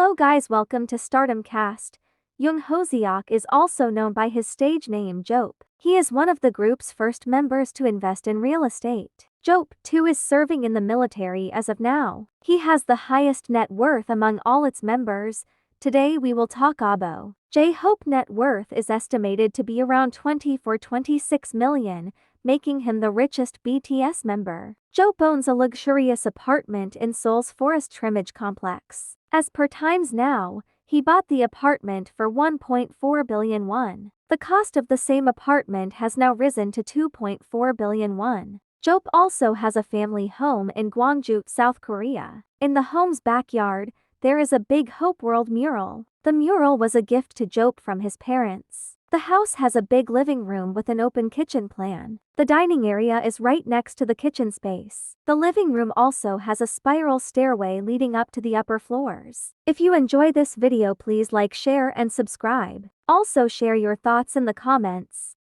Hello guys, welcome to Stardom Cast. Jung Hoseok is also known by his stage name Jope. He is one of the group's first members to invest in real estate. Jope, too, is serving in the military as of now. He has the highest net worth among all its members. Today we will talk Abo. J-Hope net worth is estimated to be around 26 million, making him the richest BTS member. Jope owns a luxurious apartment in Seoul's Forest Trimage complex. As per Times Now, he bought the apartment for 1.4 billion won. The cost of the same apartment has now risen to 2.4 billion won. Jope also has a family home in Gwangju, South Korea. In the home's backyard, there is a big Hope World mural. The mural was a gift to Jope from his parents. The house has a big living room with an open kitchen plan. The dining area is right next to the kitchen space. The living room also has a spiral stairway leading up to the upper floors. If you enjoy this video, please like, share and subscribe. Also share your thoughts in the comments.